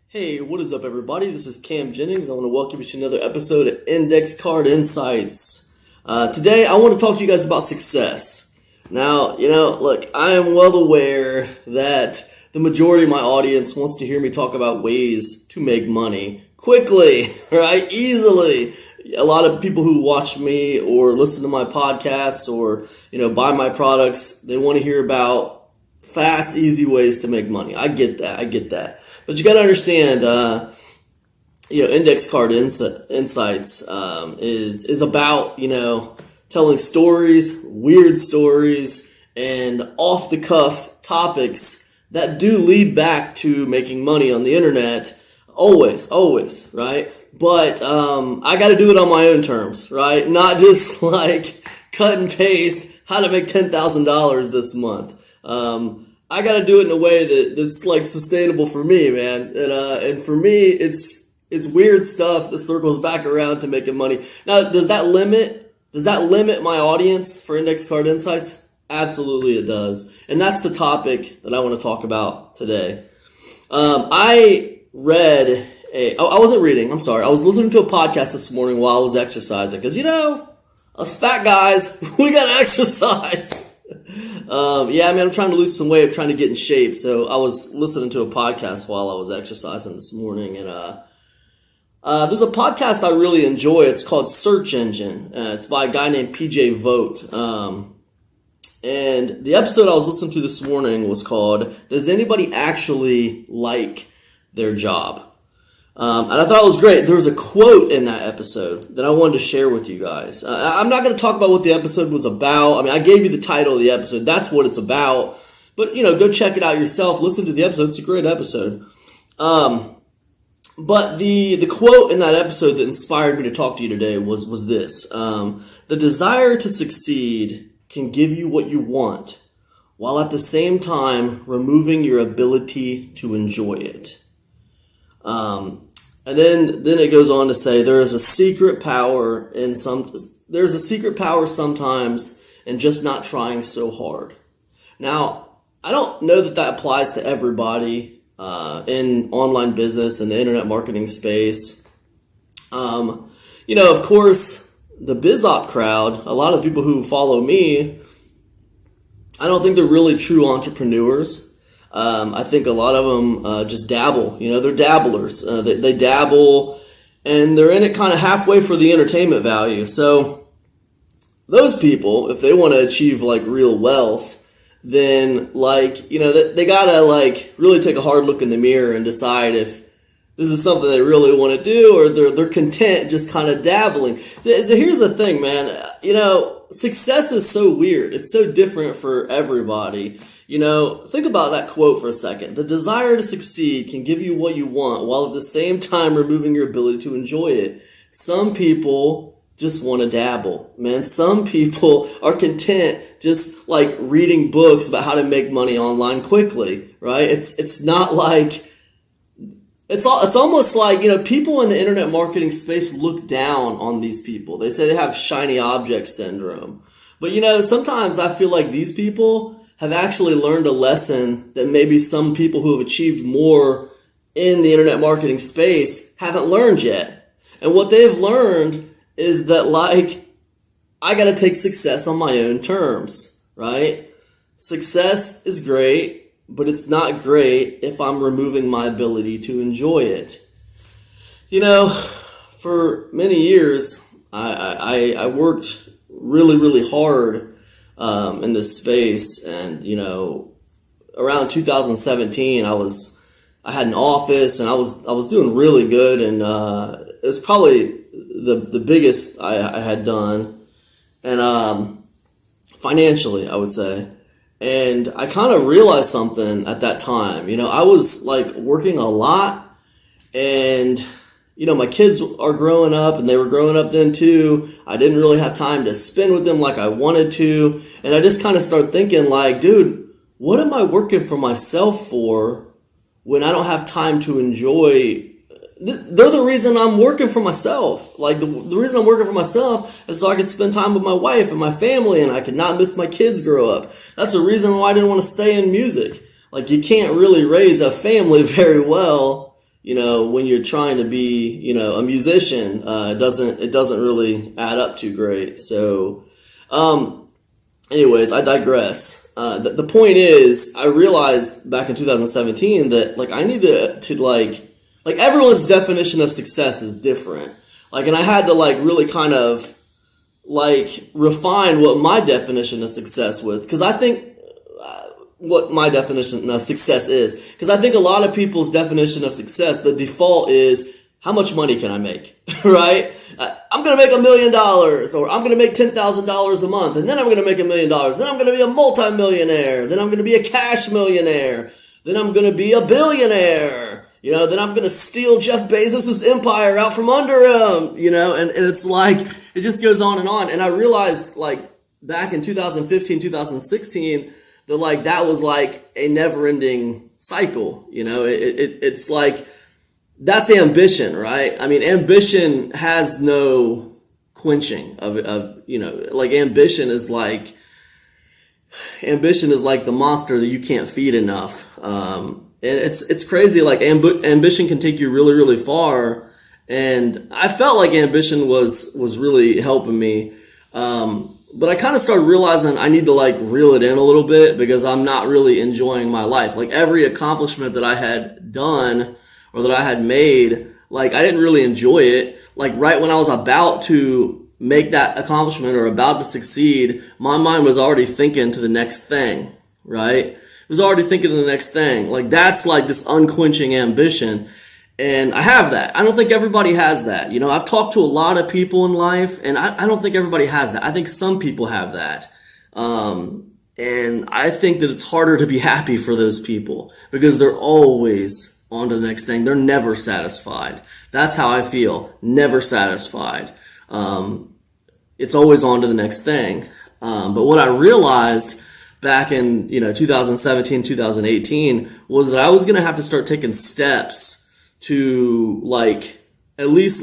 Hey, what is up, everybody? This is Cam Jennings. I want to welcome you to another episode of Index Card Insights. Today, I want to talk to you guys about success. Now, look, I am well aware that the majority of my audience wants to hear me talk about ways to make money quickly, right? Easily. A lot of people who watch me or listen to my podcasts or, buy my products, they want to hear about fast, easy ways to make money. I get that. But you got to understand, Index Card Insights is about, telling stories, weird stories, and off-the-cuff topics that do lead back to making money on the internet. Always, right? But I got to do it on my own terms, right? Not just like cut and paste how to make $10,000 this month. I got to do it in a way that's like sustainable for me, man. And for me, it's weird stuff that circles back around to making money. Now, does that limit my audience for Index Card Insights? Absolutely it does. And that's the topic that I want to talk about today. I wasn't reading, I'm sorry. I was listening to a podcast this morning while I was exercising. Because, us fat guys, we got to exercise. I'm trying to lose some weight. I'm trying to get in shape. So I was listening to a podcast while I was exercising this morning. And there's a podcast I really enjoy. It's called Search Engine. It's by a guy named PJ Vogt. And the episode I was listening to this morning was called, Does Anybody Actually Like Their Job? And I thought it was great. There was a quote in that episode that I wanted to share with you guys. I'm not going to talk about what the episode was about. I mean, I gave you the title of the episode. That's what it's about. But, go check it out yourself. Listen to the episode. It's a great episode. But the quote in that episode that inspired me to talk to you today was this. The desire to succeed can give you what you want, while at the same time removing your ability to enjoy it. And then it goes on to say there's a secret power sometimes in just not trying so hard. Now, I don't know that applies to everybody in online business and the internet marketing space. Of course, the BizOp crowd, a lot of people who follow me, I don't think they're really true entrepreneurs. I think a lot of them just dabble. They're dabblers. They dabble, and they're in it kind of halfway for the entertainment value. So those people, if they want to achieve like real wealth, then they gotta really take a hard look in the mirror and decide if this is something they really want to do, or they're content just kind of dabbling. So here's the thing, man. Success is so weird. It's so different for everybody. Think about that quote for a second. The desire to succeed can give you what you want, while at the same time removing your ability to enjoy it. Some people just want to dabble, man. Some people are content just like reading books about how to make money online quickly, right? It's not like, it's almost like, people in the internet marketing space look down on these people. They say they have shiny object syndrome. But sometimes I feel like these people have actually learned a lesson that maybe some people who have achieved more in the internet marketing space haven't learned yet. And what they've learned is that, I got to take success on my own terms, right? Success is great, but it's not great if I'm removing my ability to enjoy it. For many years, I worked really, really hard in this space, and around 2017 I had an office, and I was doing really good, and it was probably the biggest I had done, and financially I would say. And I kind of realized something at that time. I was working a lot, and my kids are growing up, and they were growing up then too. I didn't really have time to spend with them like I wanted to. And I just kind of started thinking dude, what am I working for myself for when I don't have time to enjoy? They're the reason I'm working for myself. The reason I'm working for myself is so I could spend time with my wife and my family, and I could not miss my kids grow up. That's the reason why I didn't want to stay in music. You can't really raise a family very well, when you're trying to be, a musician, it doesn't really add up too great. So, anyways, I digress. The point is, I realized back in 2017 that I need to everyone's definition of success is different. And I had to really kind of refine what my definition of success was, because I think what my definition of success is. Because I think a lot of people's definition of success, the default is, how much money can I make? Right? I'm going to make $1 million, or I'm going to make $10,000 a month, and then I'm going to make $1 million. Then I'm going to be a multimillionaire. Then I'm going to be a cash millionaire. Then I'm going to be a billionaire. Then I'm going to steal Jeff Bezos' empire out from under him, and it's it just goes on. And I realized back in 2015, 2016, that was a never ending cycle. It's that's ambition, right? I mean, ambition has no quenching of ambition is the monster that you can't feed enough. And it's crazy. Ambition can take you really, really far. And I felt like ambition was really helping me. But I kind of started realizing I need to reel it in a little bit, because I'm not really enjoying my life. Every accomplishment that I had done or that I had made, I didn't really enjoy it. Right when I was about to make that accomplishment or about to succeed, my mind was already thinking to the next thing, right? It was already thinking to the next thing. That's this unquenching ambition. And I have that. I don't think everybody has that. I've talked to a lot of people in life, and I don't think everybody has that. I think some people have that. And I think that it's harder to be happy for those people, because they're always on to the next thing. They're never satisfied. That's how I feel. Never satisfied. It's always on to the next thing. But what I realized back in 2017, 2018 was that I was going to have to start taking steps to at least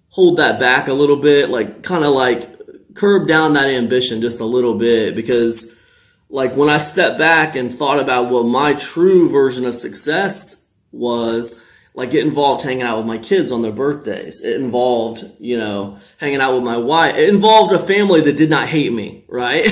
hold that back a little bit, kind of curb down that ambition just a little bit, because when I stepped back and thought about what my true version of success was, it involved hanging out with my kids on their birthdays. It involved, hanging out with my wife. It involved a family that did not hate me, right?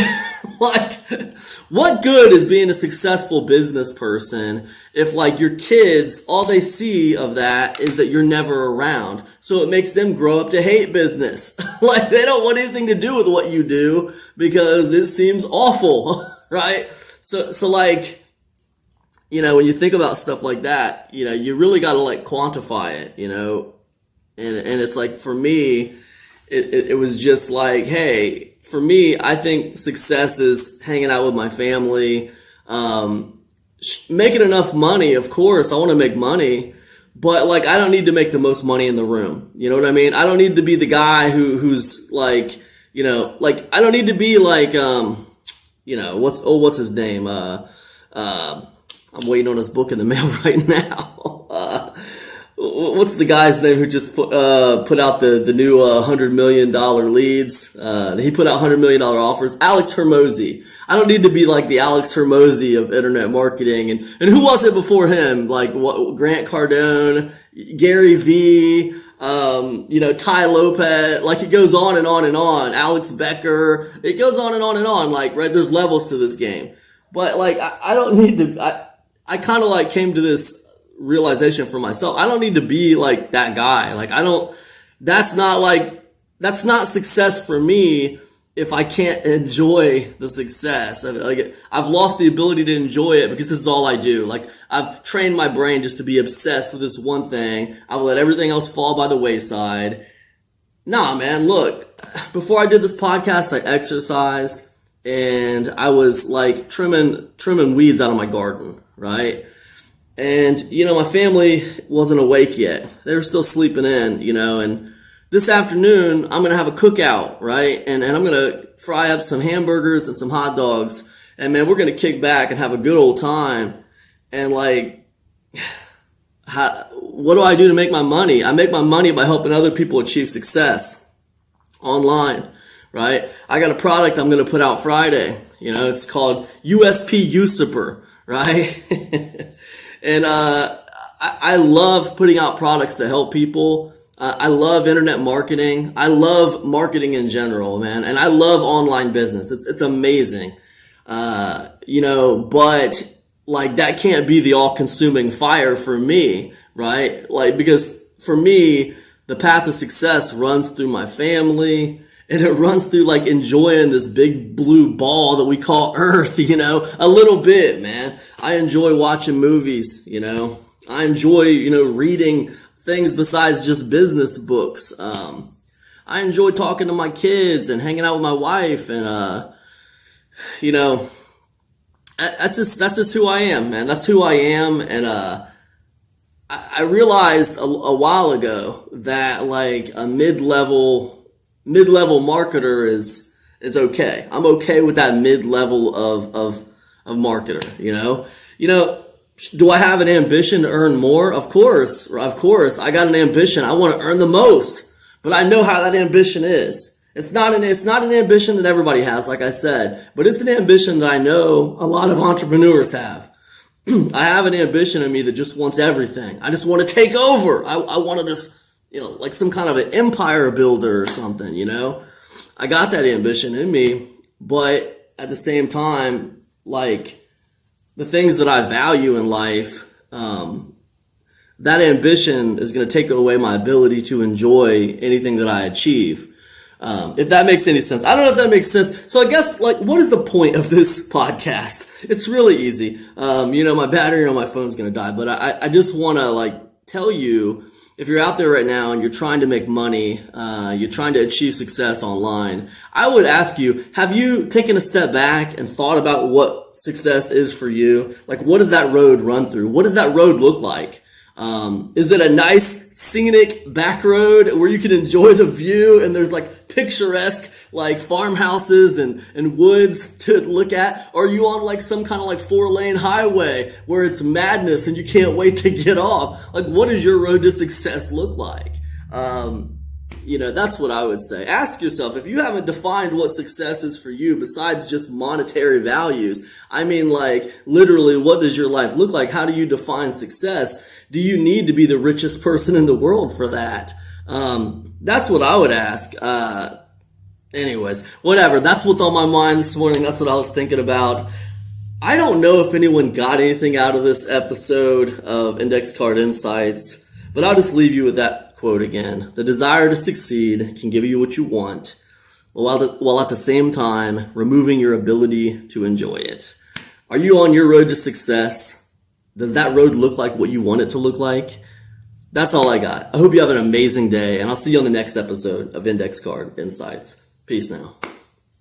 What good is being a successful business person if your kids, all they see of that is that you're never around? So it makes them grow up to hate business. They don't want anything to do with what you do because it seems awful, right? So when you think about stuff like that, you really got to quantify it, and it's for me, it was just hey, for me, I think success is hanging out with my family, making enough money. Of course, I want to make money, but I don't need to make the most money in the room. You know what I mean? I don't need to be the guy who's I don't need to be what's his name? I'm waiting on his book in the mail right now. What's the guy's name who just put out the new $100 million leads? He put out $100 million offers. Alex Hormozy. I don't need to be the Alex Hormozy of internet marketing. And who was it before him? Grant Cardone, Gary Vee, Tai Lopez. It goes on and on and on. Alex Becker. It goes on and on and on. Right, there's levels to this game. But I don't need to. I kind of came to this realization for myself. I don't need to be that guy. That's not success for me if I can't enjoy the success. I've lost the ability to enjoy it because this is all I do. I've trained my brain just to be obsessed with this one thing. I've let everything else fall by the wayside. Nah, man, look, before I did this podcast, I exercised and I was trimming weeds out of my garden, right? And, my family wasn't awake yet. They were still sleeping in, and this afternoon I'm going to have a cookout, right? And I'm going to fry up some hamburgers and some hot dogs. And man, we're going to kick back and have a good old time. And what do I do to make my money? I make my money by helping other people achieve success online, right? I got a product I'm going to put out Friday. It's called USP Usurper, right? And I love putting out products that help people. I love internet marketing. I love marketing in general, man. And I love online business. It's amazing. But like that can't be the all consuming fire for me, right? Like, because for me, the path of success runs through my family, and it runs through like enjoying this big blue ball that we call Earth, a little bit, man. I enjoy watching movies, I enjoy, reading things besides just business books. I enjoy talking to my kids and hanging out with my wife, and, that's just who I am, man. That's who I am. And, I realized a while ago that like a mid-level marketer is okay. I'm okay with that mid-level of marketer, do I have an ambition to earn more? Of course. I got an ambition. I want to earn the most, but I know how that ambition is. It's not an ambition that everybody has, like I said, but it's an ambition that I know a lot of entrepreneurs have. I have an ambition in me that just wants everything. I just want to take over. I want to just, like some kind of an empire builder or something, I got that ambition in me, but at the same time, like the things that I value in life, that ambition is going to take away my ability to enjoy anything that I achieve. If that makes any sense. I don't know if that makes sense. So I guess, like, what is the point of this podcast? It's really easy. My battery on my phone's going to die, but I just want to, like, tell you, if you're out there right now and you're trying to make money, you're trying to achieve success online, I would ask you, have you taken a step back and thought about what success is for you? Like, what does that road run through? What does that road look like? Is it a nice scenic back road where you can enjoy the view and there's like picturesque like farmhouses and woods to look at? Or are you on like some kind of like 4-lane highway where it's madness and you can't wait to get off? Like, what does your road to success look like? That's what I would say. Ask yourself, if you haven't defined what success is for you besides just monetary values, I mean, like, literally, what does your life look like? How do you define success? Do you need to be the richest person in the world for that? That's what I would ask. Anyways, whatever. That's what's on my mind this morning. That's what I was thinking about. I don't know if anyone got anything out of this episode of Index Card Insights, but I'll just leave you with that quote again. The desire to succeed can give you what you want, while at the same time removing your ability to enjoy it. Are you on your road to success? Does that road look like what you want it to look like? That's all I got. I hope you have an amazing day, and I'll see you on the next episode of Index Card Insights. Peace now.